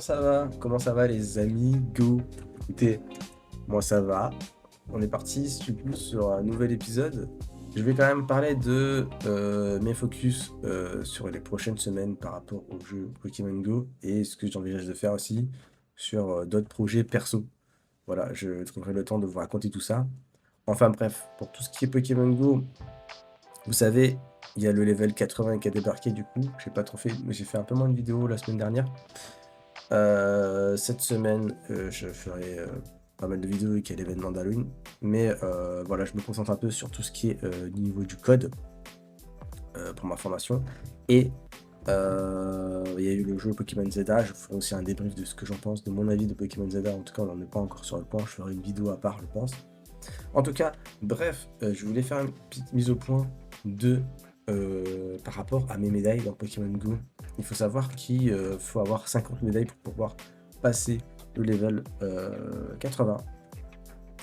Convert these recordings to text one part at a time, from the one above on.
ça va? Comment ça va les amis? Go! Écoutez, moi ça va. On est parti du coup sur un nouvel épisode. Je vais quand même parler de mes focus sur les prochaines semaines par rapport au jeu Pokémon Go et ce que j'envisage de faire aussi sur d'autres projets perso. Voilà, je trouverai le temps de vous raconter tout ça. Enfin bref, pour tout ce qui est Pokémon Go, vous savez, il y a le level 80 qui a débarqué du coup. J'ai pas trop fait, mais j'ai fait un peu moins de vidéos la semaine dernière. Cette semaine, je ferai, pas mal de vidéos avec l'événement d'Halloween, mais voilà, je me concentre un peu sur tout ce qui est, niveau du code, pour ma formation et il y a eu le jeu Pokémon Zelda. Je ferai aussi un débrief de ce que j'en pense, de mon avis de Pokémon Zelda. En tout cas, on n'en est pas encore sur le point, je ferai une vidéo à part, je pense. En tout cas, bref, je voulais faire une petite mise au point de, par rapport à mes médailles dans Pokémon Go. Il faut savoir qu'il faut avoir 50 médailles pour pouvoir passer le level 80.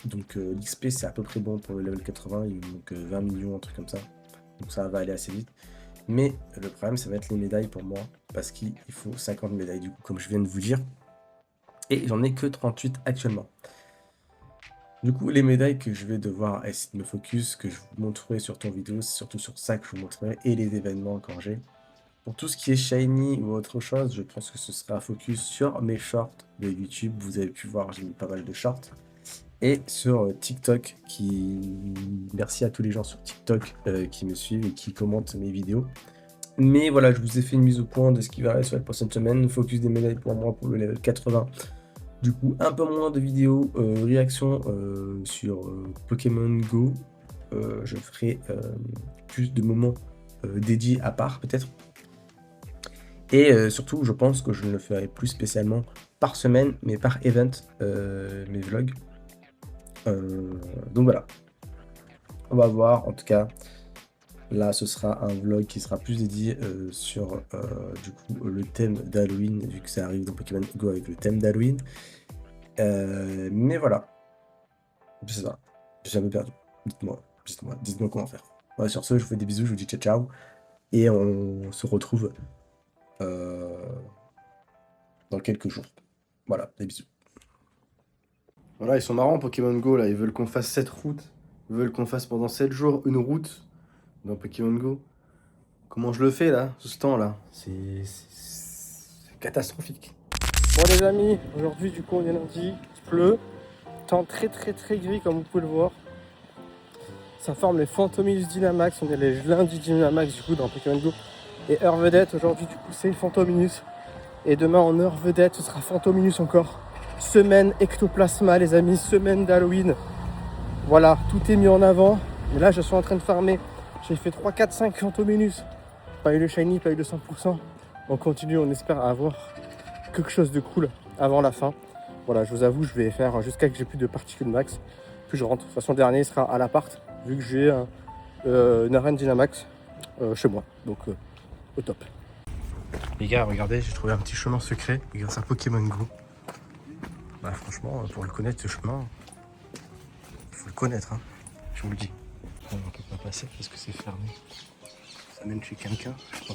Donc l'XP c'est à peu près bon pour le level 80, il me manque 20 millions, un truc comme ça. Donc ça va aller assez vite. Mais le problème ça va être les médailles pour moi, parce qu'il faut 50 médailles du coup, comme je viens de vous dire. Et j'en ai que 38 actuellement. Du coup, les médailles que je vais devoir essayer de me focus, que je vous montrerai sur ton vidéo, c'est surtout sur ça que je vous montrerai, et les événements quand j'ai. Pour tout ce qui est shiny ou autre chose, je pense que ce sera un focus sur mes shorts de YouTube. Vous avez pu voir, j'ai mis pas mal de shorts. Et sur TikTok, merci à tous les gens sur TikTok qui me suivent et qui commentent mes vidéos. Mais voilà, je vous ai fait une mise au point de ce qui va arriver sur la prochaine semaine. Focus des médailles pour moi pour le level 80. Du coup, un peu moins de vidéos réactions sur Pokémon Go. Je ferai plus de moments dédiés à part, peut-être. Et surtout, je pense que je ne le ferai plus spécialement par semaine, mais par event, mes vlogs. Donc voilà, on va voir. En tout cas, là, ce sera un vlog qui sera plus dédié sur du coup le thème d'Halloween, vu que ça arrive dans Pokémon Go avec le thème d'Halloween. Mais voilà, je sais pas, je suis un peu perdu. Dites-moi comment faire. Ouais, sur ce, je vous fais des bisous, je vous dis ciao ciao, et on se retrouve dans quelques jours. Voilà, des bisous. Voilà, ils sont marrants Pokémon Go là, ils veulent qu'on fasse 7 routes. Ils veulent qu'on fasse pendant 7 jours une route dans Pokémon Go. Comment je le fais là, ce temps là? C'est catastrophique. Bon les amis, aujourd'hui du coup on est lundi, il pleut, temps très gris comme vous pouvez le voir. Ça forme les Fantominus Dynamax, on est les lundis Dynamax du coup dans Pokémon Go. Et heure vedette aujourd'hui du coup c'est Fantominus. Et demain en heure vedette ce sera Fantominus encore. Semaine Ectoplasma les amis, semaine d'Halloween. Voilà, tout est mis en avant. Et là je suis en train de farmer. J'ai fait 3, 4, 5 Fantominus. Pas eu le shiny, pas eu le 100%. On continue, on espère avoir quelque chose de cool avant la fin. Voilà, je vous avoue, je vais faire jusqu'à que j'ai plus de particules max. Puis je rentre. De toute façon, le dernier sera à l'appart, vu que j'ai une arène Dynamax chez moi. Donc, au top. Les gars, regardez, j'ai trouvé un petit chemin secret grâce à Pokémon Go. Bah franchement, pour le connaître ce chemin, il faut le connaître, hein. Je vous le dis. On ne peut pas passer parce que c'est fermé. Ça mène chez quelqu'un, je sais pas.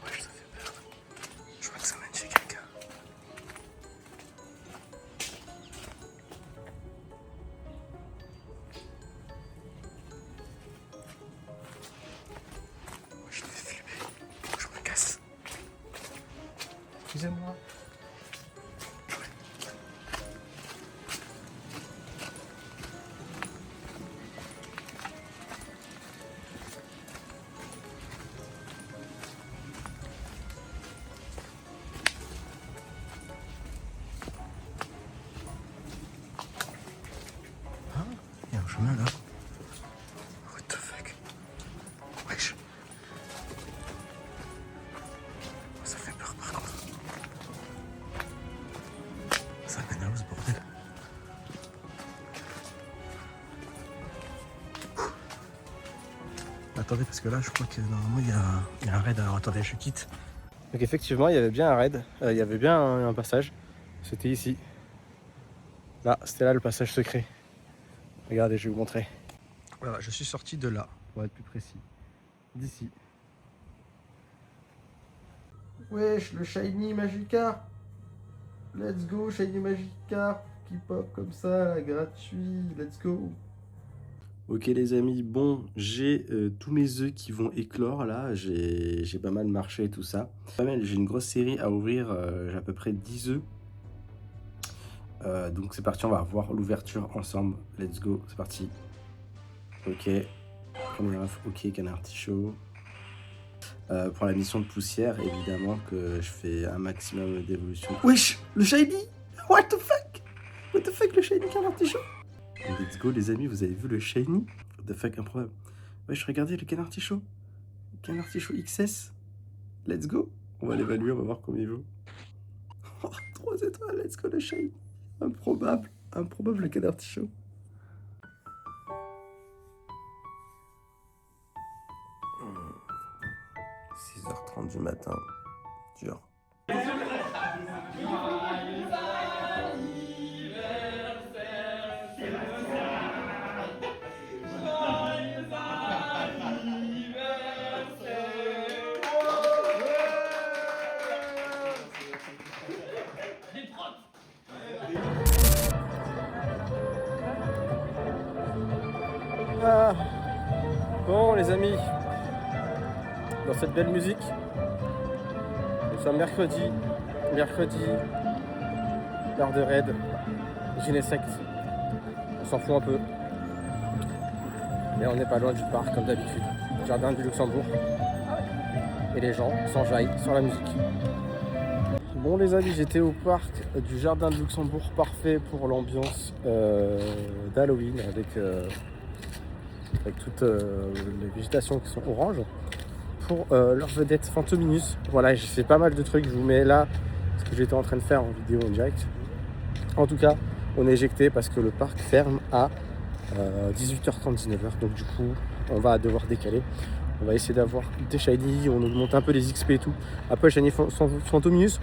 Ouais, ça fait peur. Je crois que ça mène chez quelqu'un. Ouais, je me fais flipper. Faut que je me casse. Excusez-moi. Il y a un chemin là. What the fuck? Wesh. Ça fait peur par contre. Ça mène à où ce bordel? Attendez, parce que là je crois que normalement il y a un raid. Alors attendez, je quitte. Donc, effectivement, il y avait bien un raid, il y avait bien un passage. C'était ici. Là, c'était là le passage secret. Regardez, je vais vous montrer. Voilà, je suis sorti de là, pour être plus précis. D'ici. Wesh, le Shiny Magikarp. Let's go, Shiny Magikarp qui pop comme ça, là, gratuit. Let's go. Ok les amis, bon, j'ai tous mes œufs qui vont éclore là, j'ai pas mal marché et tout ça. Pas mal, j'ai une grosse série à ouvrir, j'ai à peu près 10 œufs. Donc c'est parti, on va voir l'ouverture ensemble. Let's go, c'est parti. Ok, premier œuf, ok, canard artichaut. Pour la mission de poussière, évidemment que je fais un maximum d'évolution. Wesh, le shiny. What the fuck? What the fuck, le shiny canard artichaut? Let's go les amis, vous avez vu le shiny? What the fuck, improbable. Wesh, regardez le canard artichaut. Canard artichaut XS. Let's go. On va l'évaluer, on va voir combien il vaut. Oh, 3 étoiles, let's go le shiny. Improbable, improbable le canard artichaut. 6h30 du matin, dur. Ah. Bon les amis, dans cette belle musique, nous sommes mercredi, l'heure de raid, Ginesect, on s'en fout un peu, mais on n'est pas loin du parc comme d'habitude, jardin du Luxembourg, et les gens s'enjaillent sur la musique. Bon les amis, j'étais au parc du jardin de Luxembourg, parfait pour l'ambiance d'Halloween avec toutes les végétations qui sont oranges. Pour leur vedette Fantominus, voilà, j'ai fait pas mal de trucs, je vous mets là ce que j'étais en train de faire en vidéo en direct. En tout cas, on est éjecté parce que le parc ferme à 18h30, 19h, donc du coup, on va devoir décaler. On va essayer d'avoir des shiny, on augmente un peu les XP et tout. Après, shiny Fantominus,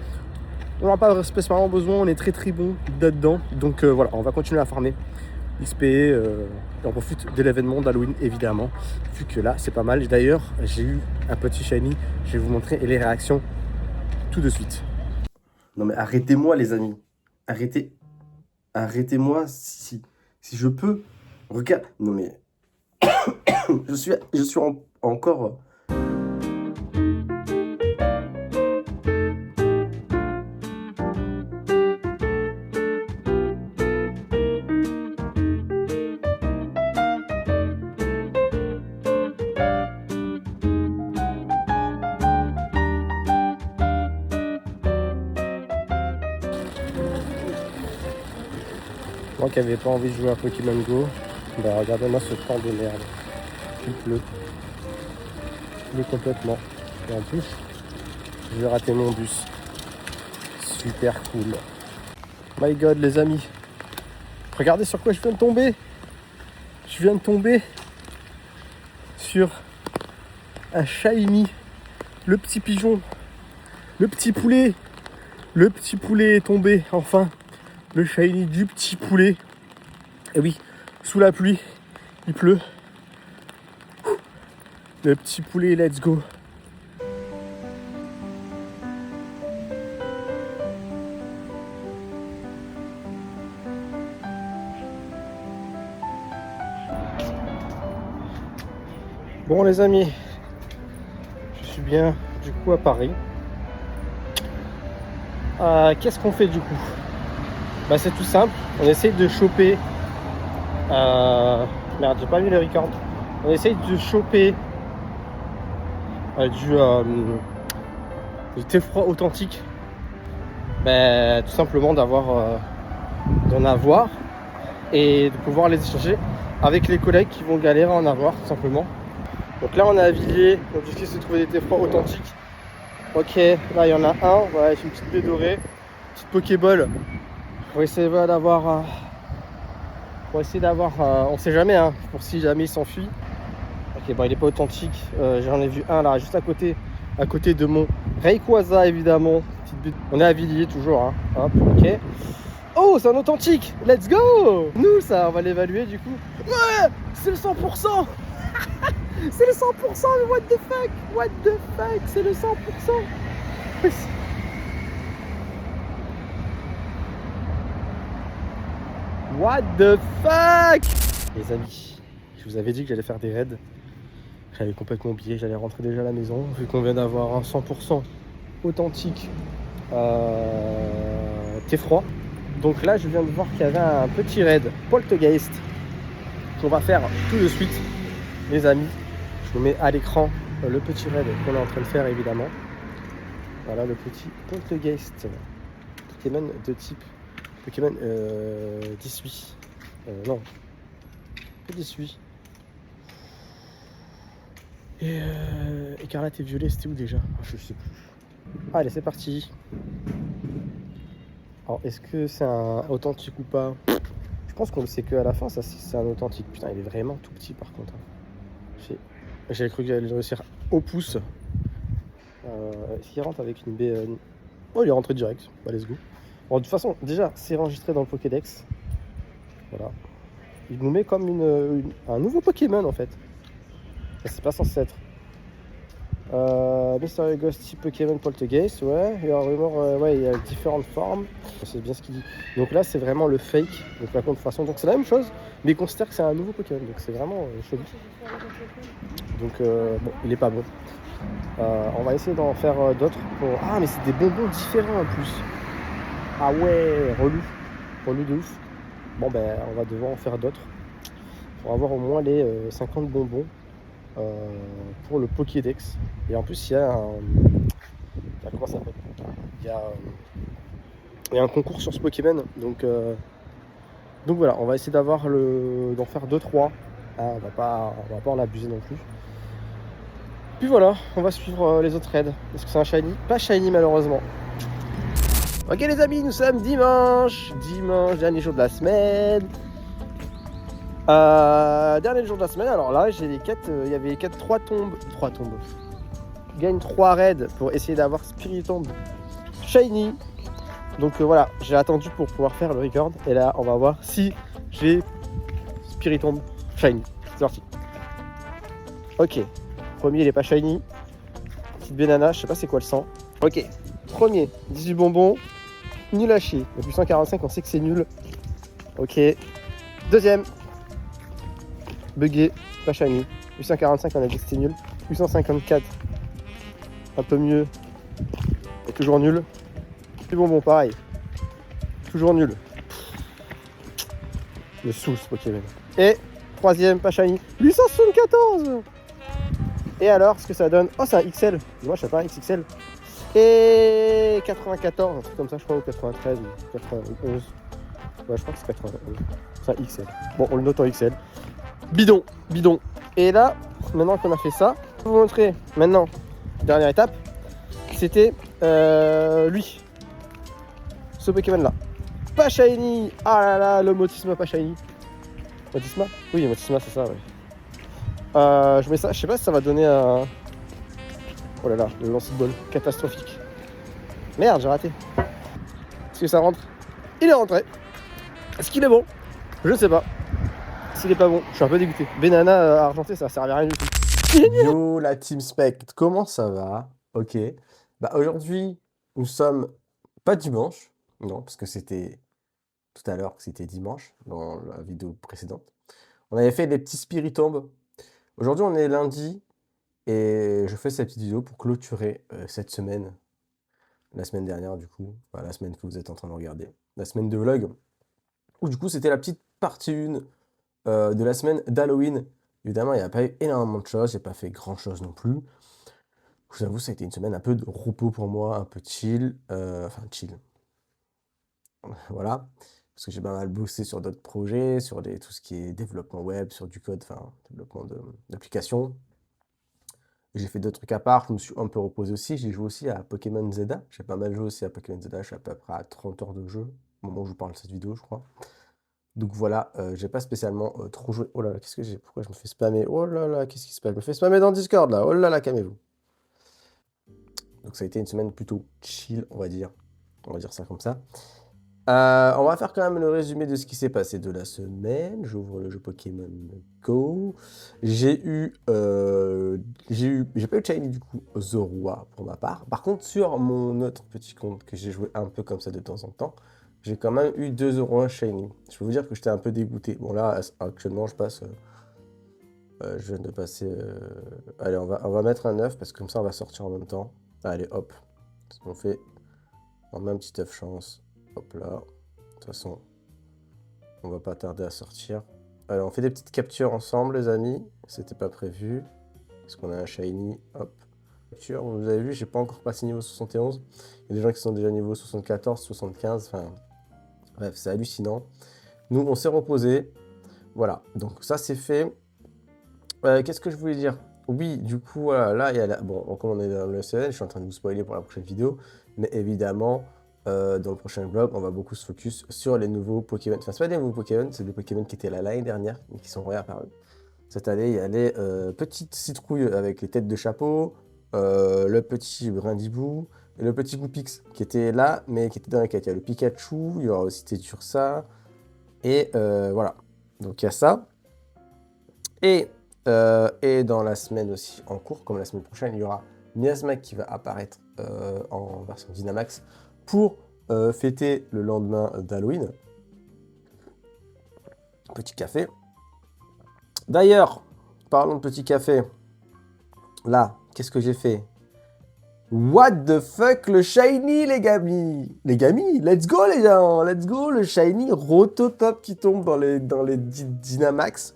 on n'en a pas spécialement besoin, on est très bon là-dedans. Donc voilà, on va continuer à farmer XP et on profite de l'événement d'Halloween évidemment, vu que là c'est pas mal. D'ailleurs, j'ai eu un petit shiny, je vais vous montrer les réactions tout de suite. Non mais arrêtez-moi les amis, arrêtez-moi si je peux. Regarde, non mais je suis encore. Moi qui n'avais pas envie de jouer à Pokémon Go, bah regardez-moi ce temps de merde. Il pleut. Il pleut complètement. Et en plus, je vais rater mon bus. Super cool. My god les amis. Regardez sur quoi je viens de tomber. Je viens de tomber sur un shiny. Le petit pigeon. Le petit poulet. Le petit poulet est tombé enfin. Le shiny du petit poulet. Et oui, sous la pluie, il pleut. Le petit poulet, let's go. Bon les amis, je suis bien du coup à Paris. Qu'est-ce qu'on fait du coup? Bah c'est tout simple, on essaye de choper merde, j'ai pas mis le record. On essaye de choper du thé froid authentique. Bah, tout simplement d'en avoir et de pouvoir les échanger avec les collègues qui vont galérer à en avoir tout simplement. Donc là on est à Villiers, donc difficile de trouver des thés froids authentiques. Ok, là il y en a un, voilà, avec une petite baie dorée, petite Pokéball. On va essayer d'avoir on sait jamais hein, pour si jamais il s'enfuit. Ok, bon il est pas authentique, j'en ai vu un là juste à côté de mon Rayquaza évidemment. On est à Villiers toujours hein. Hop, ok. Oh c'est un authentique, let's go. Nous ça, on va l'évaluer du coup. Ouais, c'est le 100%. C'est le 100%, mais what the fuck, c'est le 100%. What the fuck? Les amis, je vous avais dit que j'allais faire des raids. J'avais complètement oublié, j'allais rentrer déjà à la maison. Vu qu'on vient d'avoir un 100% authentique thé froid. Donc là, je viens de voir qu'il y avait un petit raid Poltergeist qu'on va faire tout de suite, les amis. Je vous mets à l'écran le petit raid qu'on est en train de faire, évidemment. Voilà le petit Poltergeist. Pokémon de type Pokémon 18. Non, pas 18. Et écarlate et violet, c'était où déjà? Je sais plus. Allez, c'est parti. Alors, est-ce que c'est un authentique ou pas? Je pense qu'on le sait qu'à la fin, ça c'est un authentique. Putain, il est vraiment tout petit par contre. J'avais cru que j'allais le réussir au pouce. S'il rentre avec une baie... Oh, il est rentré direct. Bah, let's go. Bon, de toute façon, déjà, c'est enregistré dans le Pokédex. Voilà. Il nous met comme un nouveau Pokémon en fait. C'est pas censé être. Mystery Ghost type Pokémon Poltergeist, ouais. Il y a rumeur, ouais, il y a différentes formes. C'est bien ce qu'il dit. Donc là, c'est vraiment le fake. Donc la contrefaçon. Donc c'est la même chose, mais il considère que c'est un nouveau Pokémon. Donc c'est vraiment chelou. Donc bon, il est pas bon. On va essayer d'en faire d'autres. Ah, mais c'est des bonbons différents en plus. Ah ouais, relou. Relou de ouf. Bon, ben, on va devoir en faire d'autres. Pour avoir au moins les 50 bonbons. Pour le Pokédex. Et en plus, il y a un. Comment ça s'appelle? Il y a un concours sur ce Pokémon. Donc voilà, on va essayer d'en faire 2-3. Ah, on va pas en abuser non plus. Puis voilà, on va suivre les autres raids. Est-ce que c'est un shiny? Pas shiny malheureusement. Ok les amis, nous sommes dimanche. Dimanche, dernier jour de la semaine. Dernier jour de la semaine, alors là j'ai les 4, il y avait les 3 tombes. Gagne 3 raids pour essayer d'avoir Spiritomb shiny. Donc voilà, j'ai attendu pour pouvoir faire le record. Et là on va voir si j'ai Spiritomb shiny. C'est parti. Ok, premier il est pas shiny. Petite banana, je sais pas c'est quoi le sang. Ok, premier, 18 bonbons. Nul à chier. Depuis 145 on sait que c'est nul. Ok. Deuxième. Bugué, pas shiny. 845 on a dit que c'était nul. 854 un peu mieux. Et toujours nul. Et bonbon pareil. Toujours nul. Le saoule ce Pokémon. Et troisième, pas shiny. 874. Et alors, ce que ça donne? Oh, c'est un XL. Moi, je sais pas, un XXL. Et 94, un truc comme ça, je crois, ou 93 ou 91. Ouais, je crois que c'est 91. C'est un XL. Bon, on le note en XL. Bidon, bidon. Et là, maintenant qu'on a fait ça, je vais vous montrer maintenant, dernière étape, c'était lui. Ce Pokémon là. Pas shiny. Ah là là, le Motisma pas shiny. Motisma? Oui, Motisma, c'est ça, ouais. Je mets ça, je sais pas si ça va donner un... Oh là là, le lancer de bol catastrophique. Merde, j'ai raté. Est-ce que ça rentre? Il est rentré. Est-ce qu'il est bon? Je ne sais pas. S'il est pas bon, je suis un peu dégoûté. Banana argenté, ça servait à rien du tout. Yo la Team Spec, comment ça va? Ok. Bah aujourd'hui, nous sommes pas dimanche, non, parce que c'était tout à l'heure que c'était dimanche dans la vidéo précédente. On avait fait des petits Spiritomb. Aujourd'hui, on est lundi et je fais cette petite vidéo pour clôturer cette semaine. La semaine dernière, du coup, enfin, la semaine que vous êtes en train de regarder. La semaine de vlog. Où du coup, c'était la petite partie 1 de la semaine d'Halloween. Évidemment, il n'y a pas eu énormément de choses, j'ai pas fait grand chose non plus. Je vous avoue, ça a été une semaine un peu de repos pour moi, un peu chill. Enfin, chill. Voilà. Parce que j'ai pas mal bossé sur d'autres projets, sur tout ce qui est développement web, sur du code, enfin, développement d'applications. J'ai fait d'autres trucs à part, je me suis un peu reposé aussi. J'ai joué aussi à Pokémon Zelda. J'ai pas mal joué aussi à Pokémon Zelda, je suis à peu près à 30 heures de jeu, au moment où je vous parle de cette vidéo, je crois. Donc voilà, j'ai pas spécialement trop joué. Oh là là, qu'est-ce que j'ai? Pourquoi je me fais spammer? Oh là là, qu'est-ce qui se passe? Je me fais spammer dans Discord là. Oh là là, calmez-vous. Donc ça a été une semaine plutôt chill, on va dire. On va dire ça comme ça. On va faire quand même le résumé de ce qui s'est passé de la semaine. J'ouvre le jeu Pokémon Go. J'ai pas eu de shiny du coup, Zorua pour ma part. Par contre, sur mon autre petit compte que j'ai joué un peu comme ça de temps en temps, j'ai quand même eu 2 Zorua shiny. Je peux vous dire que j'étais un peu dégoûté. Bon là, actuellement, je viens de passer. Allez, on va mettre un œuf parce que comme ça, on va sortir en même temps. Allez, hop. On met un petit œuf chance. Hop là. De toute façon, on va pas tarder à sortir. Alors, on fait des petites captures ensemble, les amis. C'était pas prévu. Parce qu'on a un shiny. Hop. Capture, vous avez vu, j'ai pas encore passé niveau 71. Il y a des gens qui sont déjà niveau 74, 75. Enfin, bref, c'est hallucinant. Nous, on s'est reposé. Voilà. Donc, ça, c'est fait. Qu'est-ce que je voulais dire? Oui, du coup, voilà, là, il y a bon, comme on est dans le SEL, je suis en train de vous spoiler pour la prochaine vidéo. Mais évidemment, dans le prochain vlog, on va beaucoup se focus sur les nouveaux Pokémon. Enfin, c'est pas des nouveaux Pokémon, c'est des Pokémon qui étaient là l'année dernière, mais qui sont réapparus. Cette année, il y a les petites citrouilles avec les têtes de chapeau, le petit Brindibou et le petit Goupix qui était là, mais qui était dans la quête. Il y a le Pikachu, il y aura aussi Tétursa, et voilà. Donc il y a ça. Et dans la semaine aussi en cours, comme la semaine prochaine, il y aura Miasma qui va apparaître en version Dynamax pour fêter le lendemain d'Halloween. Petit café. D'ailleurs, parlons de petit café. Là, qu'est-ce que j'ai fait? What the fuck, le shiny, les gamis! Les gamis, let's go, les gens! Let's go, le shiny Rototop qui tombe dans les Dynamax.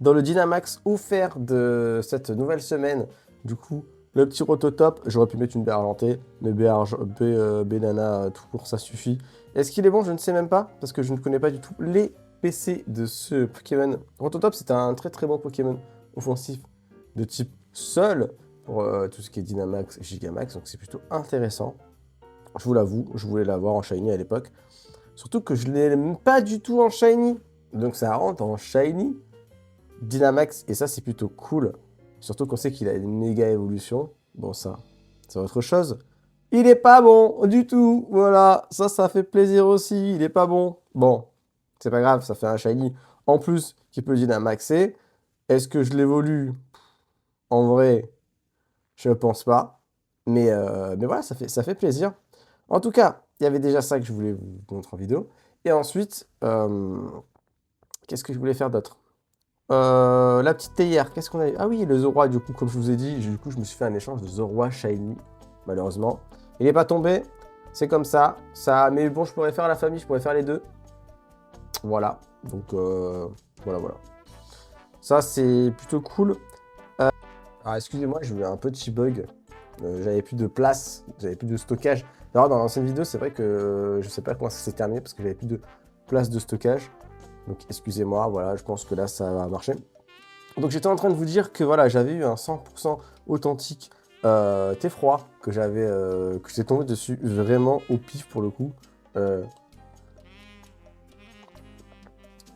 Dans le Dynamax offert de cette nouvelle semaine, du coup, le petit Rototop, j'aurais pu mettre une Berlantée, mais Nana, tout court, ça suffit. Est-ce qu'il est bon? Je ne sais même pas, parce que je ne connais pas du tout les PC de ce Pokémon. Rototop, c'est un très très bon Pokémon offensif de type Sol, pour tout ce qui est Dynamax et Gigamax, donc c'est plutôt intéressant. Je vous l'avoue, je voulais l'avoir en Shiny à l'époque. Surtout que je ne l'aime pas du tout en Shiny. Donc ça rentre en Shiny Dynamax, et ça c'est plutôt cool. Surtout qu'on sait qu'il a une méga évolution. Bon, ça, c'est autre chose. Il est pas bon du tout. Voilà, ça fait plaisir aussi. Il est pas bon. Bon, c'est pas grave, ça fait un shiny en plus qui peut Dynamaxer. Est-ce que je l'évolue? En vrai, je pense pas. Mais voilà, ça fait plaisir. En tout cas, il y avait déjà ça que je voulais vous montrer en vidéo. Et ensuite, qu'est-ce que je voulais faire d'autre? La petite théière, qu'est-ce qu'on a eu? Ah oui, le Zorua, du coup, comme je vous ai dit, du coup, je me suis fait un échange de Zorua Shiny, malheureusement. Il n'est pas tombé, c'est comme ça. Mais bon, je pourrais faire la famille, je pourrais faire les deux. Voilà, donc voilà. Ça, c'est plutôt cool. Alors, excusez-moi, j'ai eu un petit bug. J'avais plus de place, j'avais plus de stockage. D'ailleurs, dans l'ancienne vidéo, c'est vrai que je sais pas comment ça s'est terminé parce que j'avais plus de place de stockage. Donc, excusez-moi, voilà, je pense que là, ça va marcher. Donc j'étais en train de vous dire que voilà, j'avais eu un 100% authentique thé froid que j'étais tombé dessus vraiment au pif pour le coup.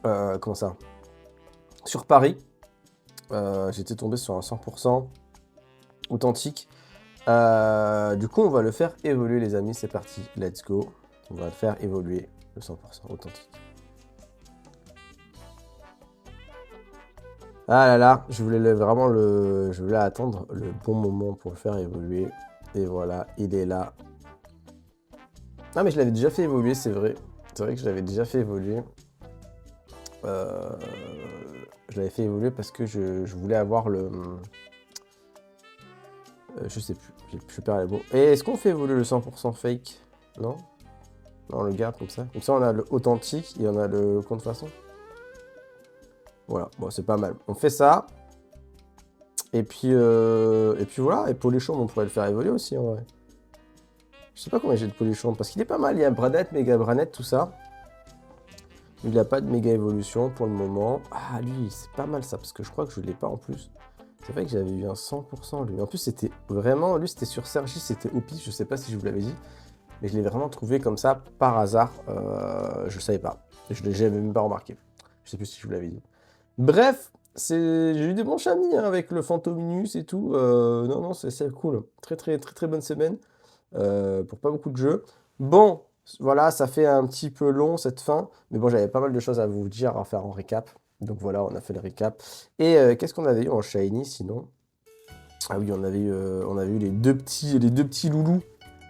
Comment ça? Sur Paris, j'étais tombé sur un 100% authentique. Du coup, on va le faire évoluer, les amis. C'est parti, let's go. On va le faire évoluer, le 100% authentique. Ah là là, je voulais attendre le bon moment pour le faire évoluer. Et voilà, il est là. Ah mais je l'avais déjà fait évoluer, c'est vrai. C'est vrai que je l'avais déjà fait évoluer. Je l'avais fait évoluer parce que je voulais avoir le... je sais plus, je perds les mots. Et est-ce qu'on fait évoluer le 100% fake? Non? Non, on le garde comme ça. Comme ça, on a le authentique et on a le contrefaçon. Voilà, bon, c'est pas mal. On fait ça. Et puis voilà. Et Polichon, on pourrait le faire évoluer aussi, en vrai. Je sais pas combien j'ai de Polichon, parce qu'il est pas mal. Il y a Branette, Méga Branette, tout ça. Il n'a pas de méga évolution pour le moment. Ah, lui, c'est pas mal ça, parce que je crois que je l'ai pas en plus. C'est vrai que j'avais eu un 100% lui. En plus, c'était vraiment... Lui, c'était sur Sergi, c'était au pif. Je sais pas si je vous l'avais dit. Mais je l'ai vraiment trouvé comme ça, par hasard. Je savais pas. Je l'ai même pas remarqué. Je sais plus si je vous l'avais dit. Bref, j'ai eu des bons chamis hein, avec le Fantominus et tout. Non, c'est cool. Très bonne semaine pour pas beaucoup de jeux. Bon, Voilà, ça fait un petit peu long cette fin, mais bon, j'avais pas mal de choses à vous dire, à faire en récap. Donc voilà, on a fait le récap. Et qu'est-ce qu'on avait eu en shiny sinon? Ah oui, on avait eu les deux petits loulous.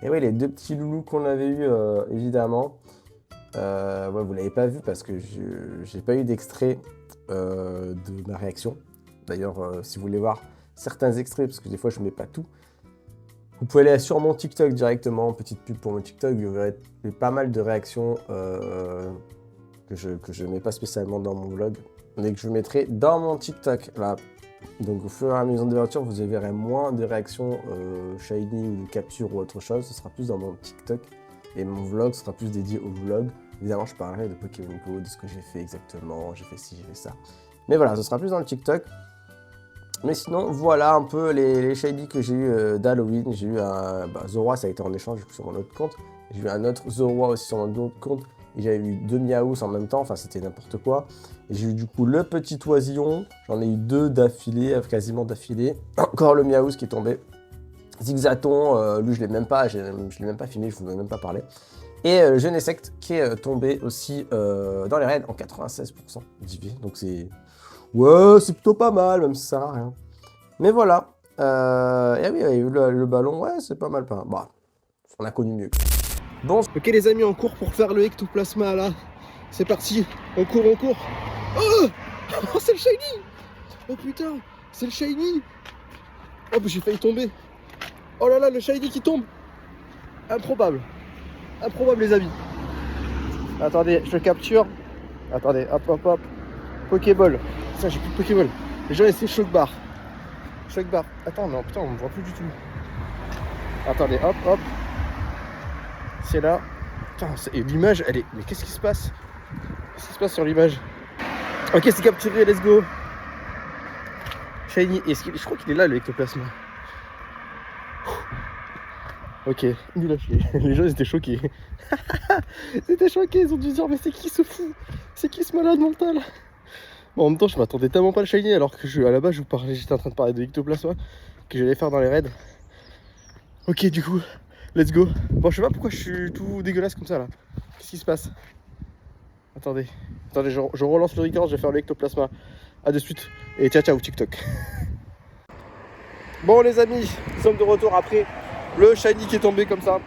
Et oui, les deux petits loulous qu'on avait eu, évidemment. Ouais, vous l'avez pas vu parce que j'ai pas eu d'extrait de ma réaction. D'ailleurs, si vous voulez voir certains extraits, parce que des fois je mets pas tout, vous pouvez aller sur mon TikTok directement, petite pub pour mon TikTok, vous verrez pas mal de réactions que je mets pas spécialement dans mon vlog, mais que je mettrai dans mon TikTok. Là. Donc au fur et à mesure de l'aventure, vous verrez moins de réactions shiny ou de capture ou autre chose, ce sera plus dans mon TikTok. Et mon vlog sera plus dédié au vlog. Évidemment, je parlerai de Pokémon Go, de ce que j'ai fait exactement, j'ai fait ci, j'ai fait ça. Mais voilà, ce sera plus dans le TikTok. Mais sinon, voilà un peu les shiny que j'ai eu d'Halloween. J'ai eu un Zorua, ça a été en échange sur mon autre compte. J'ai eu un autre Zorua aussi sur mon autre compte. Et j'avais eu 2 Miaous en même temps, enfin c'était n'importe quoi. Et j'ai eu du coup le petit oisillon, j'en ai eu 2 d'affilée, quasiment d'affilée. Encore le Miaous qui est tombé. Zigzaton, lui je l'ai même pas filmé, je vous en ai même pas parlé. Et Genesect qui est tombé aussi dans les raids en 96% d'IV. Donc c'est... Ouais, c'est plutôt pas mal, même si ça sert à rien. Mais voilà. Et oui, il y a eu le ballon, ouais, c'est pas mal. Bah, on a connu mieux. Bon, Ok les amis, on court pour faire le ectoplasma là. C'est parti, on court, on court. Oh, oh c'est le shiny. Oh putain, c'est le shiny. Oh j'ai failli tomber. Oh là là, le shiny qui tombe. Improbable. Improbable les amis. Attendez, je le capture. Attendez, hop hop hop. Pokéball. Ça j'ai plus de Pokéball. Les gens c'est Shock Bar. Shock Bar. Attends, non putain on me voit plus du tout. Attendez, hop hop. C'est là. Putain, et l'image elle est. Mais qu'est-ce qui se passe? Qu'est-ce qui se passe sur l'image? Ok, c'est capturé, let's go. Shiny, je crois qu'il est là le ectoplasma. Ok, nul à chier. Les gens ils étaient choqués. Ils étaient choqués, ils ont dû dire mais c'est qui ce fou? C'est qui ce malade mental? Bon, en même temps je m'attendais tellement pas à le shiny alors que à la base j'étais en train de parler de l'ectoplasma que j'allais faire dans les raids. Ok du coup, let's go. Bon je sais pas pourquoi je suis tout dégueulasse comme ça là. Qu'est-ce qui se passe? Attendez, je relance le record, je vais faire l'ectoplasma. A de suite et ciao ciao TikTok. Bon les amis, nous sommes de retour après le shiny qui est tombé comme ça.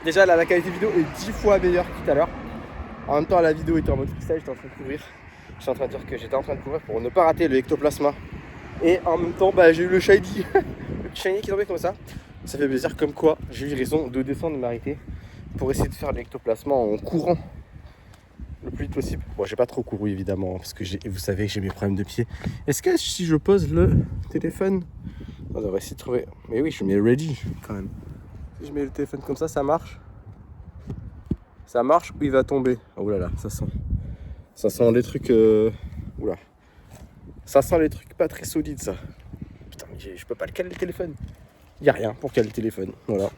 Déjà là, la qualité vidéo est 10 fois meilleure que tout à l'heure. En même temps la vidéo était en mode freestyle, j'étais en train de courir. J'étais en train de dire que j'étais en train de courir pour ne pas rater le ectoplasma. Et en même temps j'ai eu le shiny. Le petit shiny qui est tombé comme ça. Ça fait plaisir comme quoi j'ai eu raison de descendre de m'arrêter pour essayer de faire l'ectoplasma en courant le plus vite possible. Bon j'ai pas trop couru évidemment parce que vous savez que j'ai mes problèmes de pied. Est-ce que si je pose le téléphone, on va essayer de trouver. Mais oui je mets ready quand même. Si je mets le téléphone comme ça marche. Ça marche ou il va tomber. Oh là là, ça sent les trucs oula. Ça sent les trucs pas très solides ça. Putain mais je peux pas le caler le téléphone. Il y a rien pour caler le téléphone. Voilà.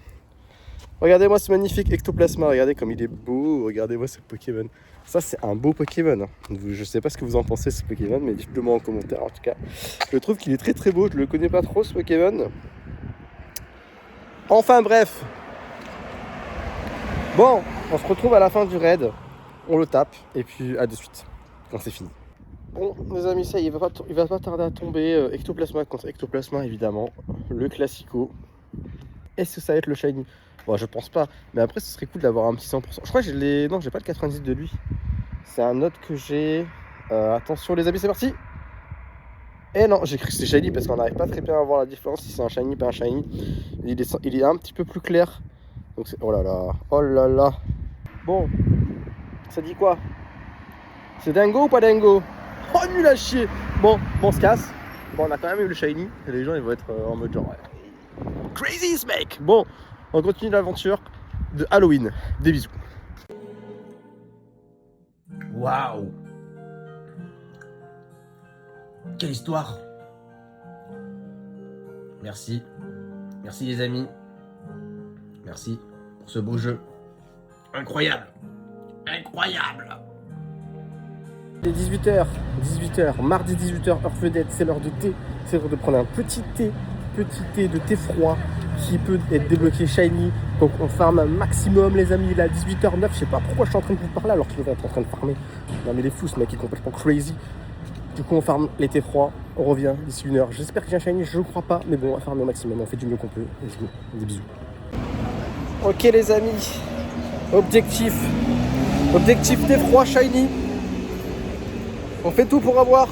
Regardez-moi ce magnifique ectoplasma, regardez comme il est beau, regardez-moi ce Pokémon. Ça c'est un beau Pokémon. Hein. Je sais pas ce que vous en pensez ce Pokémon, mais dites-le moi en commentaire en tout cas. Je trouve qu'il est très très beau, je le connais pas trop ce Pokémon. Enfin bref. Bon, on se retrouve à la fin du raid, on le tape et puis à de suite quand c'est fini. Bon les amis, ça il va pas tarder à tomber, ectoplasma contre ectoplasma évidemment, le classico. Est-ce que ça va être le shiny? Bon je pense pas, mais après ce serait cool d'avoir un petit 100%. Je crois que non j'ai pas le 90 de lui. C'est un autre que j'ai. Attention les amis, c'est parti. Et non, j'ai cru que c'était shiny parce qu'on n'arrive pas très bien à voir la différence si c'est un shiny pas un shiny. Il est un petit peu plus clair. Donc c'est... Oh là là, oh là là. Bon, ça dit quoi? C'est dingo ou pas dingo? Oh nul à chier. Bon, on se casse. Bon on a quand même eu le shiny. Et les gens ils vont être en mode genre crazy ce mec. Bon, on continue l'aventure de Halloween. Des bisous. Waouh! Quelle histoire! Merci. Merci les amis. Merci pour ce beau jeu. Incroyable! Incroyable! Il est 18h, mardi 18h, heure vedette, c'est l'heure de thé. C'est l'heure de prendre un petit thé petit thé froid qui peut être débloqué shiny. Donc on farm un maximum les amis, il est à 18h09, je sais pas pourquoi je suis en train de vous parler alors que je devrais être en train de farmer. Non mais il est fou ce mec, il est complètement crazy. Du coup on farm les thés froids, on revient d'ici 1 heure. J'espère que j'ai un shiny, je crois pas, mais bon on va farmer au maximum, on fait du mieux qu'on peut. Let's go, des bisous. Ok les amis, objectif thé froid shiny. On fait tout pour avoir...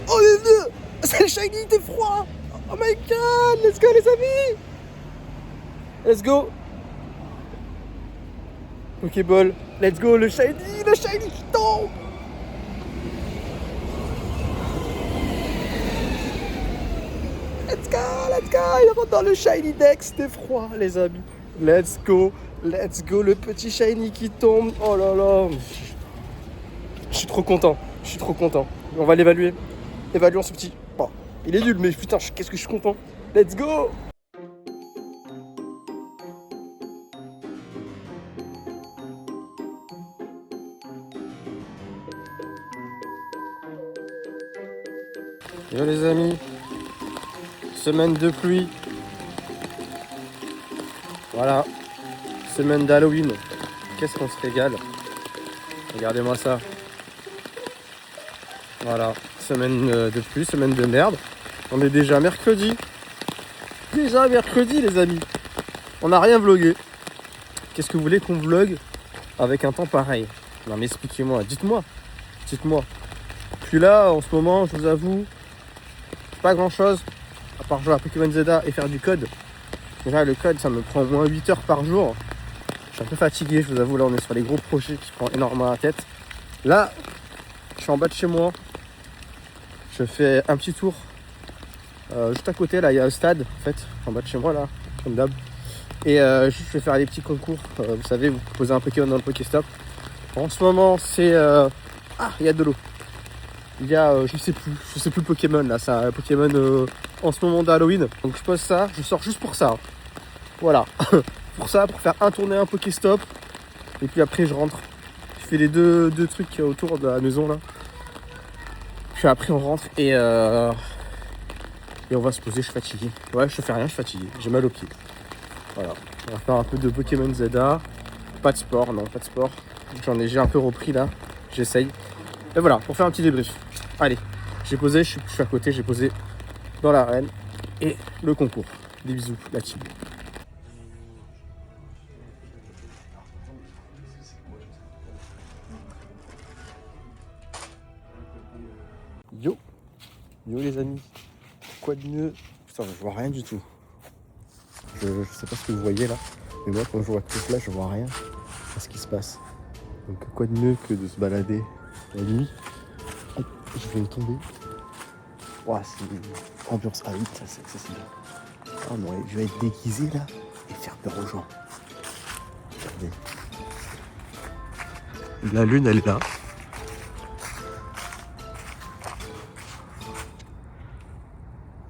Oh les deux, c'est le shiny thé froid. Oh my god, let's go les amis. Let's go. Pokéball, let's go, le shiny qui tombe. Let's go, il rentre dans le shiny deck, c'était froid les amis. Let's go, le petit shiny qui tombe, oh là là. Je suis trop content. On va l'évaluer. Évaluons ce petit. Bon, il est nul, mais putain, qu'est-ce que je suis content. Let's go. Yo les amis, semaine de pluie. Voilà, semaine d'Halloween. Qu'est-ce qu'on se régale. Regardez-moi ça. Voilà, semaine de pluie, semaine de merde. On est déjà mercredi. Déjà mercredi les amis. On n'a rien vlogué. Qu'est-ce que vous voulez qu'on vlogue avec un temps pareil? Non mais expliquez-moi, dites-moi. Puis là, en ce moment, je vous avoue, pas grand-chose. À part jouer à Pokémon Zelda et faire du code. Déjà le code ça me prend au moins 8 heures par jour. Je suis un peu fatigué, je vous avoue, là on est sur les gros projets qui prennent énormément la tête. Là, je suis en bas de chez moi. Je fais un petit tour. Juste à côté, là, il y a un stade, en fait, en bas de chez moi, là, comme d'hab. Et juste, je vais faire des petits concours. Vous savez, vous posez un Pokémon dans le Pokéstop. En ce moment, c'est... Ah, il y a de l'eau. Il y a, je sais plus le Pokémon, là. C'est un Pokémon en ce moment d'Halloween. Donc, je pose ça, je sors juste pour ça. Voilà. Pour ça, pour faire un tournée, un Pokéstop. Et puis après, je rentre. Je fais les deux trucs autour de la maison, là. Puis après, on rentre et on va se poser, je suis fatigué. Ouais, je fais rien, je suis fatigué. J'ai mal aux pieds. Voilà. On va faire un peu de Pokémon Zelda. Pas de sport, non, pas de sport. J'ai un peu repris là. J'essaye. Et voilà, pour faire un petit débrief. Allez, j'ai posé, je suis à côté, j'ai posé dans l'arène. Et le concours. Des bisous, la team. Yo les amis. Quoi de mieux? Putain, je vois rien du tout. Je sais pas ce que vous voyez là. Mais moi quand je vois tout là, je vois rien à ce qui se passe. Donc quoi de mieux que de se balader la nuit. Hop, je vais tomber. Ouah, c'est ambiance à 8, ça c'est bien. Ah non, je vais être déguisé là et faire peur aux gens. Regardez. La lune elle est là.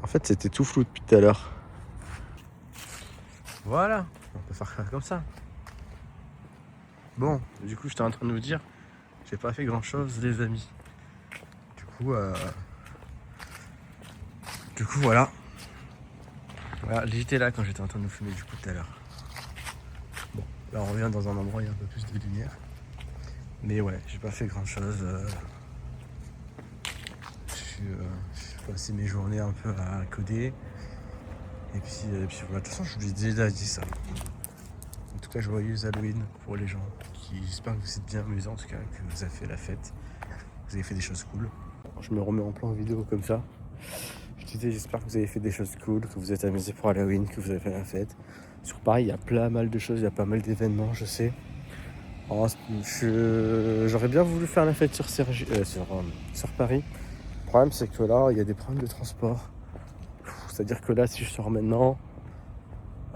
En fait c'était tout flou depuis tout à l'heure. Voilà, on peut faire comme ça. Bon, du coup j'étais en train de vous dire, j'ai pas fait grand chose les amis. Du coup voilà. Voilà, j'étais là quand j'étais en train de vous filmer du coup tout à l'heure. Bon, là on revient dans un endroit où il y a un peu plus de lumière. Mais ouais, j'ai pas fait grand chose. J'ai passé mes journées un peu à coder. Et puis voilà, de toute façon je vous ai déjà dit ça. En tout cas, joyeux Halloween pour les gens qui, j'espère que vous êtes bien amusés, en tout cas, que vous avez fait la fête, vous avez fait des choses cool. Je me remets en plan vidéo comme ça. Je disais, j'espère que vous avez fait des choses cool, que vous êtes amusés pour Halloween, que vous avez fait la fête. Sur Paris, il y a plein mal de choses, il y a pas mal d'événements, je sais. J'aurais bien voulu faire la fête sur Paris. Le problème, c'est que là, il y a des problèmes de transport. C'est-à-dire que là, si je sors maintenant,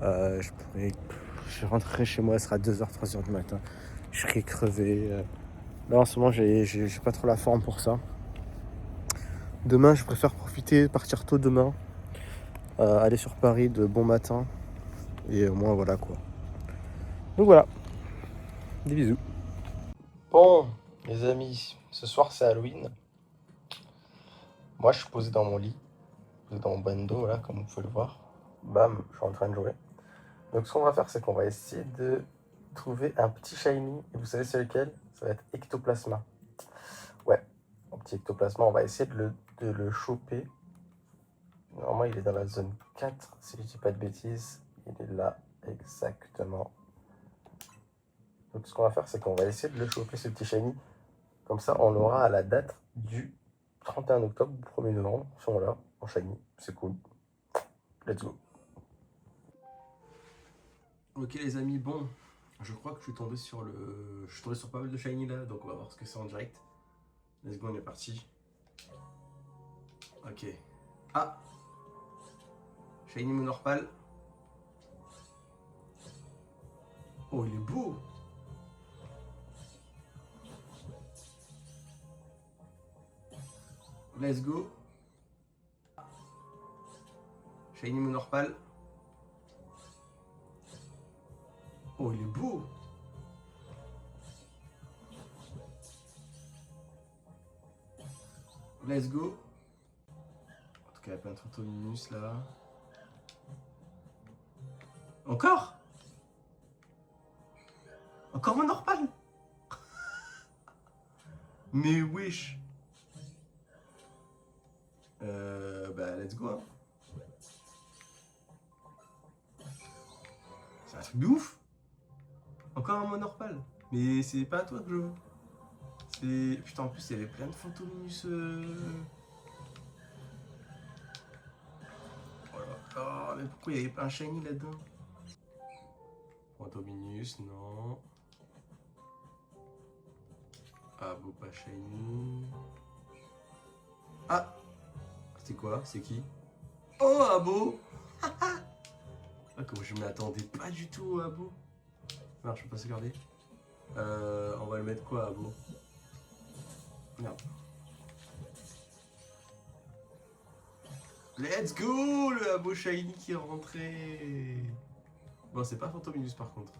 je rentrerai chez moi, ce sera 2h, 3h du matin. Je serai crevé. Là, en ce moment, j'ai pas trop la forme pour ça. Demain, je préfère profiter, partir tôt demain. Aller sur Paris de bon matin. Et au moins, voilà quoi. Donc voilà. Des bisous. Bon, les amis, ce soir, c'est Halloween. Moi, je suis posé dans mon lit. Posé dans mon bando, là, comme vous pouvez le voir. Bam, je suis en train de jouer. Donc ce qu'on va faire, c'est qu'on va essayer de trouver un petit shiny. Et vous savez c'est lequel? Ça va être Ectoplasma. Ouais, un petit Ectoplasma, on va essayer de le choper. Normalement, il est dans la zone 4, si je dis pas de bêtises. Il est là, exactement. Donc ce qu'on va faire, c'est qu'on va essayer de le choper, ce petit shiny. Comme ça, on l'aura à la date du 31 octobre ou 1er novembre. Ils sont là, en shiny. C'est cool. Let's go. Ok les amis, bon, je crois que je suis tombé sur pas mal de shiny là, donc on va voir ce que c'est en direct. Let's go, on est parti. Ok. Ah, shiny Monorpal. Oh, il est beau. Let's go. Shiny Monorpal. Oh, il est beau. Let's go. En tout cas, il y a plein de Phantominus là. Encore? Encore Monorpal? Mais wesh. Bah, let's go. Hein. C'est un truc de ouf. Encore un Monorpal. Mais c'est pas à toi que je veux. C'est. Putain, en plus, il y avait plein de Phantominus. Oh là là, mais pourquoi il y avait pas un shiny là-dedans? Phantominus, non. Ah, beau pas shiny. Ah! C'est quoi? C'est qui? Oh, Abo! Ah, comme je m'attendais pas du tout, Abo. Non, je peux pas sauvegarder. On va le mettre quoi, Abo? Merde. Let's go! Le Abo Shiny qui est rentré! Bon, c'est pas Phantominus par contre.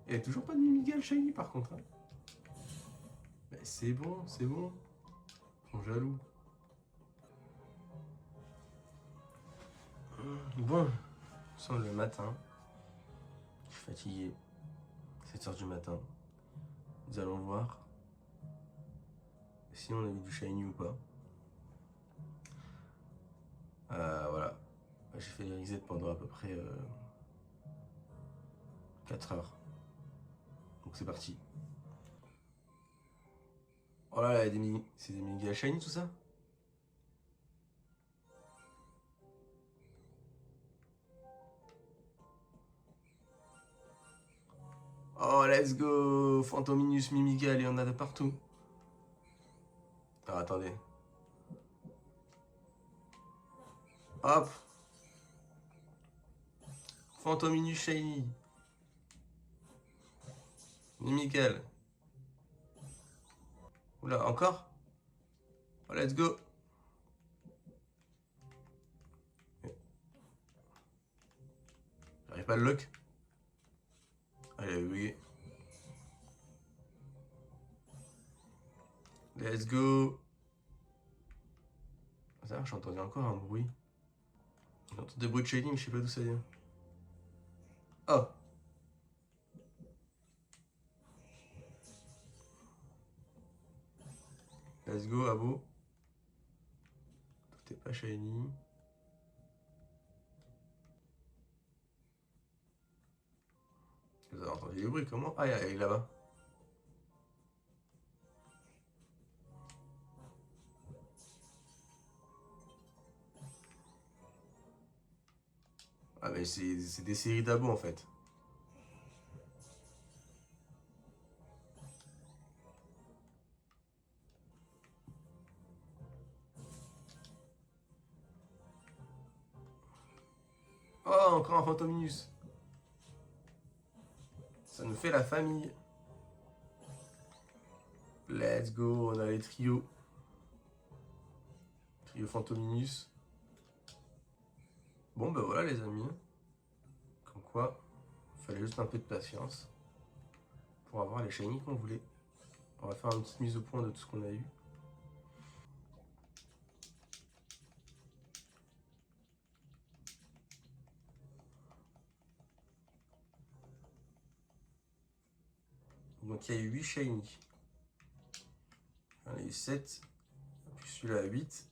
Il y a toujours pas de Mimigal Shiny par contre. Hein. Mais c'est bon, c'est bon. Ils sont jaloux. Bon, c'est le matin. Je suis fatigué. 7h du matin. Nous allons voir si on a vu du shiny ou pas. Voilà. J'ai fait les resets pendant à peu près 4 heures. Donc c'est parti. Oh là là, c'est des mini shiny tout ça? Oh let's go! Phantominus, Mimigal, il y en a de partout. Alors attendez. Hop! Phantominus Shiny. Mimigal. Oula, encore? Oh, let's go! J'arrive pas à le lock. Allez, il a bugué. Let's go! Ça, j'ai entendu encore un bruit. J'entends des bruits de shading, je sais pas d'où ça vient. Oh! Let's go, Abo. Tout est pas shiny. Vous avez entendu les bruits, comment? Ah, il est là-bas. Ah, mais c'est des séries d'abos en fait. Oh, encore un Phantominus. Ça nous fait la famille. Let's go, on a les trios. Trio Phantominus. Bon, ben voilà les amis. Comme quoi, il fallait juste un peu de patience pour avoir les shiny qu'on voulait. On va faire une petite mise au point de tout ce qu'on a eu. Donc il y a eu 8 shiny. J'en ai eu 7. Puis celui-là 8.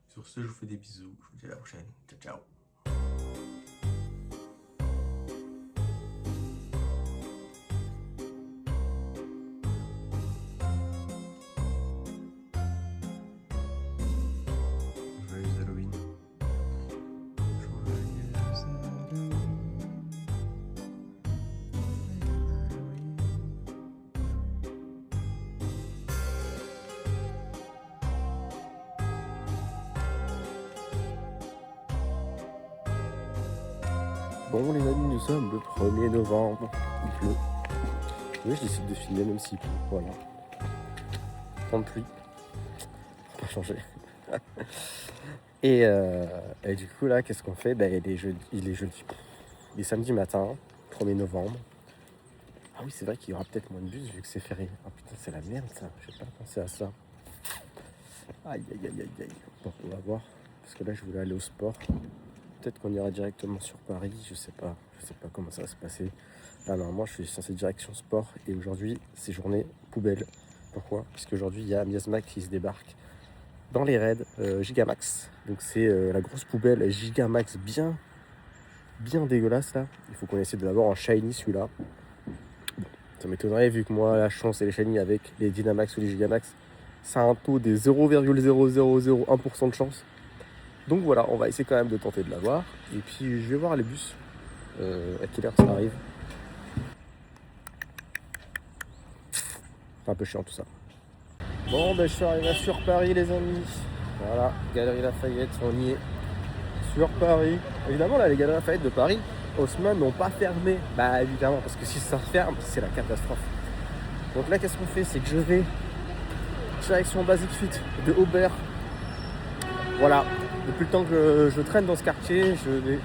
Sur ce, je vous fais des bisous. Je vous dis à la prochaine. Ciao, ciao. Joyeux Halloween. Bon les amis, nous sommes le 1er novembre, il pleut. Oui, je décide de filmer même s'il pleut, voilà. Temps de pluie, on va pas changer. et du coup là, qu'est-ce qu'on fait? Il est samedi matin, 1er novembre. Ah oui, c'est vrai qu'il y aura peut-être moins de bus vu que c'est férié. Ah putain, c'est la merde ça, j'ai pas pensé à ça. Aïe aïe aïe aïe aïe. Bon, on va voir, parce que là je voulais aller au sport. Peut-être qu'on ira directement sur Paris, je sais pas comment ça va se passer. Là normalement je suis censé direction sport et aujourd'hui c'est journée poubelle. Pourquoi? Parce qu'aujourd'hui il y a Miasma qui se débarque dans les raids Gigamax. Donc c'est la grosse poubelle Gigamax bien dégueulasse là. Il faut qu'on essaie de l'avoir en shiny celui-là. Bon, ça m'étonnerait vu que moi la chance et les shiny avec les Dynamax ou les Gigamax, ça a un taux des 0,0001% de chance. Donc voilà, on va essayer quand même de tenter de l'avoir. Et puis je vais voir les bus, à quelle heure ça arrive. C'est un peu chiant tout ça. Bon, je suis arrivé sur Paris les amis. Voilà, Galerie Lafayette, on y est. Sur Paris. Évidemment là, les Galeries Lafayette de Paris, Haussmann n'ont pas fermé. Bah évidemment, parce que si ça ferme, c'est la catastrophe. Donc là, qu'est-ce qu'on fait? C'est que je vais direction Basic Fit de Aubert. Voilà. Depuis le temps que je traîne dans ce quartier, je vais...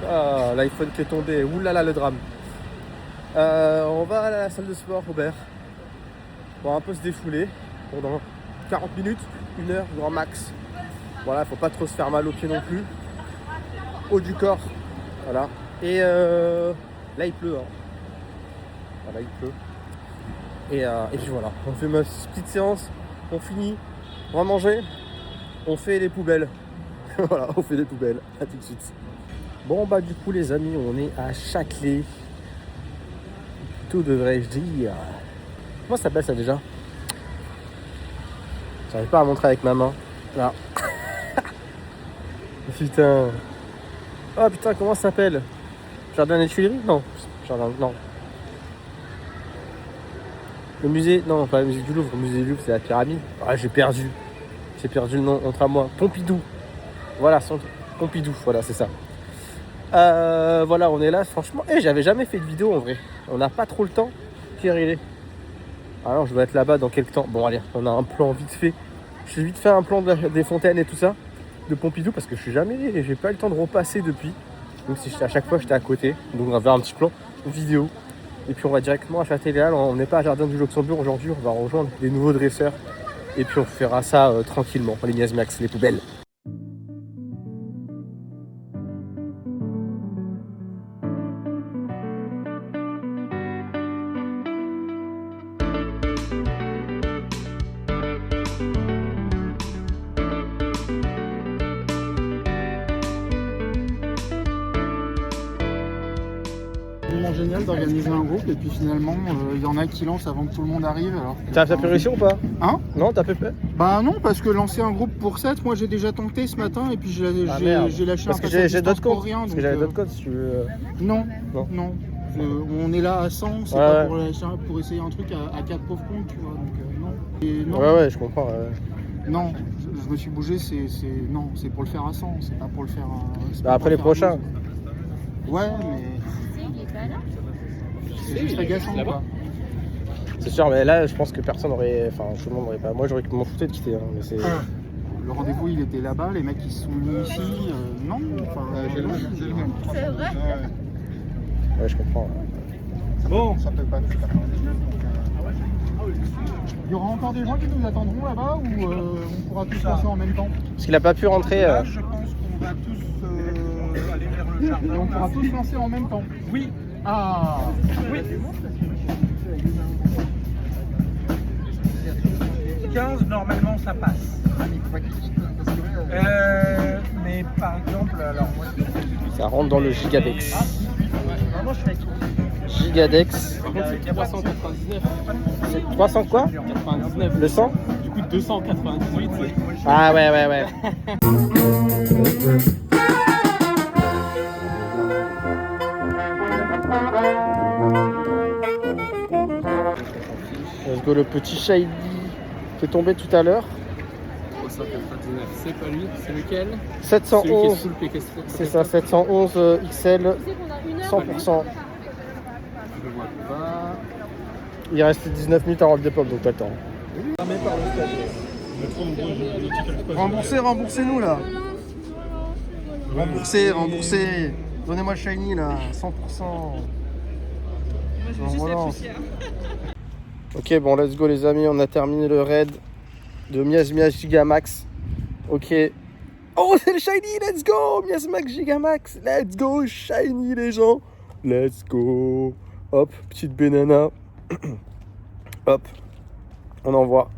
Ah, l'iPhone qui est tombé. Oulala, le drame. On va à la salle de sport, Robert. On va un peu se défouler pendant 40 minutes, 1 heure, grand max. Voilà, faut pas trop se faire mal aux pieds non plus. Haut du corps. Voilà. Et là, il pleut. Hein. Voilà, il pleut. Et puis voilà, on fait ma petite séance. On finit. On va manger. On fait les poubelles. Voilà, on fait des poubelles. À tout de suite. Bon, du coup, les amis, on est à Châtelet. Tout devrais-je dire. Comment ça s'appelle ça déjà? J'arrive pas à montrer avec ma main. Là. Putain. Oh putain, comment ça s'appelle? Jardin des Tuileries? Non. Jardin, non. Le musée, non, pas le musée du Louvre. Le musée du Louvre, c'est la pyramide. Ah, j'ai perdu le nom entre moi. Pompidou. Voilà, Pompidou, voilà, c'est ça. Voilà, on est là, franchement. J'avais jamais fait de vidéo en vrai. On n'a pas trop le temps. Pierre, il est. Alors, je vais être là-bas dans quelques temps. Bon, allez, on a un plan vite fait. Je vais vite faire un plan des fontaines et tout ça. De Pompidou, parce que j'ai pas eu le temps de repasser depuis. Donc, à chaque fois, j'étais à côté. Donc, on va faire un petit plan vidéo. Et puis, on va directement à Châtelet. On n'est pas à Jardin du Luxembourg aujourd'hui. On va rejoindre des nouveaux dresseurs. Et puis, on fera ça tranquillement. Les Miasmax, les poubelles. Génial d'organiser un groupe et puis finalement il y en a qui lancent avant que tout le monde arrive. T'as fait réussi ou pas? Hein? Non, t'as fait peur? Bah non, parce que lancer un groupe pour 7, moi j'ai déjà tenté ce matin et puis j'ai lâché parce un que j'ai d'autres comptes. rien. Parce que j'avais d'autres comptes si tu veux. Non. On est là à 100, c'est pas pour essayer un truc à 4 pauvres comptes, tu vois. Donc non. Et non. Ouais, je comprends. Non, je me suis bougé, c'est pour le faire à 100, c'est pas pour le faire après les prochains. Ouais, mais. C'est juste agaçant quoi. C'est sûr, mais là je pense que personne aurait. Enfin, tout le monde aurait pas. Moi j'aurais m'en foutais de quitter. Hein, mais c'est... Le rendez-vous il était là-bas, les mecs qui se sont mis ici. Non, enfin. C'est vrai. Ouais, je comprends. Bon, ça peut pas être. Il y aura encore des gens qui nous attendront là-bas ou on pourra tous passer en même temps? Parce qu'il a pas pu rentrer. Là, je pense qu'on va tous aller vers le jardin. Et on pourra tous lancer en même temps. Oui. Ah oui. 15, normalement ça passe. Mais par exemple, alors moi Ça rentre dans le Gigadex. vraiment je suis avec toi. Gigadex. Par contre, c'est 399. C'est 300 quoi? 99. Le 100? Du coup, 298. Ah ouais. Let's go, le petit Shiny qui est tombé tout à l'heure. 399, c'est pas lui, c'est lequel? 711. Sous le PK. C'est ça, 711 XL, 100%. Je le vois pas. Il reste 19 minutes avant le dépop, donc t'attends. Remboursez-nous là. Remboursez. Donnez-moi le Shiny là, 100%. Voilà. Ok, bon, let's go les amis, on a terminé le raid de Miasmias Gigamax. Ok. Oh, c'est le Shiny, let's go Miasmax Gigamax, let's go Shiny les gens. Let's go. Hop, petite banana. Hop, on envoie.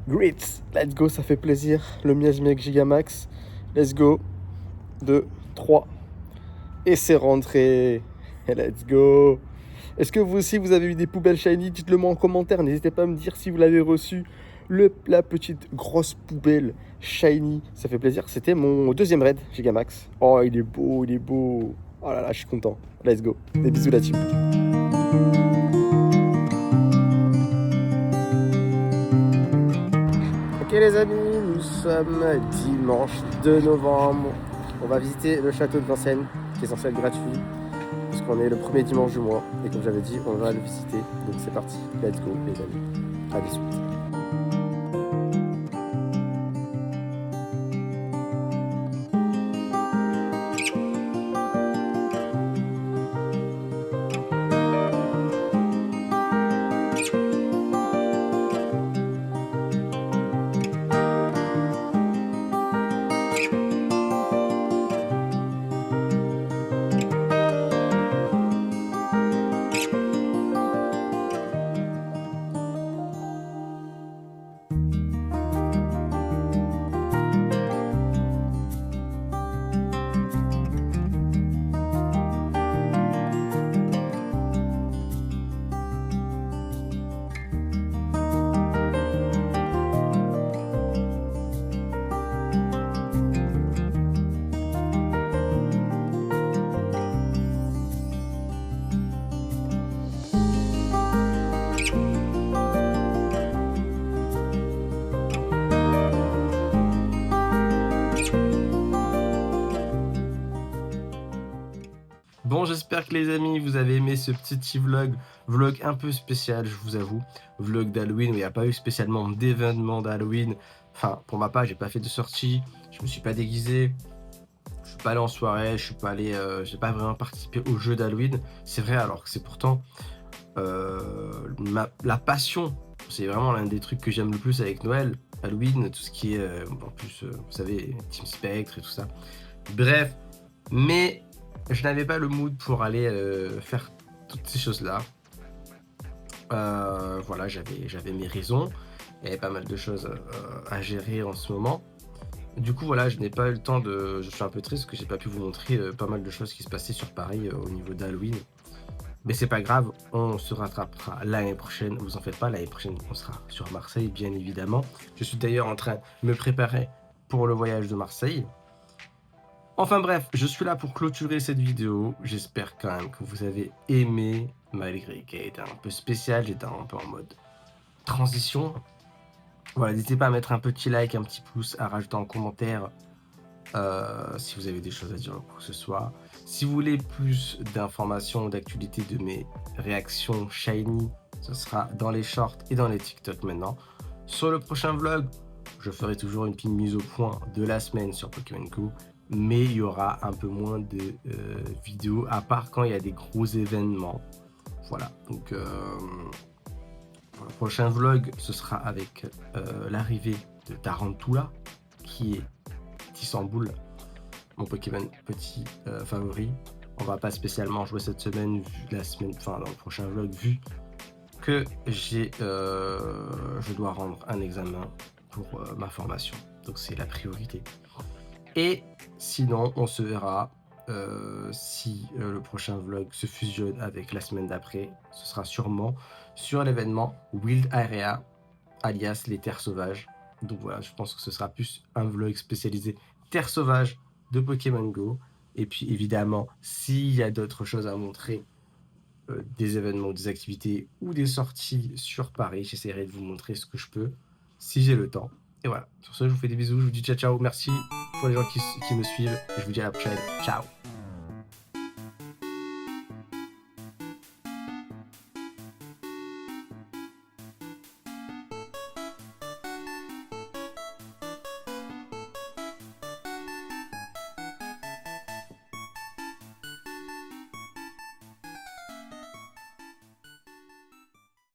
Great, let's go, ça fait plaisir. Le Miasmias Gigamax. Let's go. 2, 3. Et c'est rentré. Let's go. Est-ce que vous aussi vous avez eu des poubelles shiny? Dites-le moi en commentaire. N'hésitez pas à me dire si vous l'avez reçu. La petite grosse poubelle shiny. Ça fait plaisir. C'était mon deuxième raid Gigamax. Oh, il est beau, il est beau. Oh là là, je suis content. Let's go. Des bisous la team. Ok les amis, nous sommes dimanche 2 novembre. On va visiter le château de Vincennes qui est censé être gratuit. Parce qu'on est le premier dimanche du mois. Et comme j'avais dit, on va le visiter. Donc c'est parti. Let's go les amis. À de suite. Bon, j'espère que les amis, vous avez aimé ce petit vlog un peu spécial, je vous avoue. Vlog d'Halloween où il n'y a pas eu spécialement d'événement d'Halloween. Enfin, pour ma part, j'ai pas fait de sortie, je me suis pas déguisé, je suis pas allé en soirée, je suis pas allé, j'ai pas vraiment participé au jeu d'Halloween. C'est vrai, alors que c'est pourtant la passion. C'est vraiment l'un des trucs que j'aime le plus avec Noël, Halloween, tout ce qui est, en plus, vous savez, Team Spectre et tout ça. Bref, mais je n'avais pas le mood pour aller faire toutes ces choses-là. Voilà, j'avais mes raisons. Il y avait pas mal de choses à gérer en ce moment. Du coup, voilà, je n'ai pas eu le temps de... Je suis un peu triste parce que j'ai pas pu vous montrer pas mal de choses qui se passaient sur Paris au niveau d'Halloween. Mais c'est pas grave, on se rattrapera l'année prochaine. Vous en faites pas, l'année prochaine, on sera sur Marseille, bien évidemment. Je suis d'ailleurs en train de me préparer pour le voyage de Marseille. Enfin bref, je suis là pour clôturer cette vidéo. J'espère quand même que vous avez aimé, malgré qu'elle était un peu spéciale. J'étais un peu en mode transition. Voilà, n'hésitez pas à mettre un petit like, un petit pouce, à rajouter en commentaire si vous avez des choses à dire ou quoi que ce soit. Si vous voulez plus d'informations, d'actualités de mes réactions shiny, ce sera dans les shorts et dans les TikTok maintenant. Sur le prochain vlog, je ferai toujours une petite mise au point de la semaine sur Pokémon Go. Mais il y aura un peu moins de vidéos, à part quand il y a des gros événements. Voilà, donc pour le prochain vlog, ce sera avec l'arrivée de Tarantula, qui est Tissamboul, mon Pokémon petit favori. On va pas spécialement jouer cette semaine, vu la semaine, enfin dans le prochain vlog, vu que je dois rendre un examen pour ma formation. Donc c'est la priorité. Et sinon, on se verra si le prochain vlog se fusionne avec la semaine d'après. Ce sera sûrement sur l'événement Wild Area, alias les terres sauvages. Donc voilà, je pense que ce sera plus un vlog spécialisé terres sauvages de Pokémon Go. Et puis évidemment, s'il y a d'autres choses à montrer, des événements, des activités ou des sorties sur Paris, j'essaierai de vous montrer ce que je peux si j'ai le temps. Et voilà, sur ce, je vous fais des bisous, je vous dis ciao ciao, merci pour les gens qui me suivent, et je vous dis à la prochaine, ciao.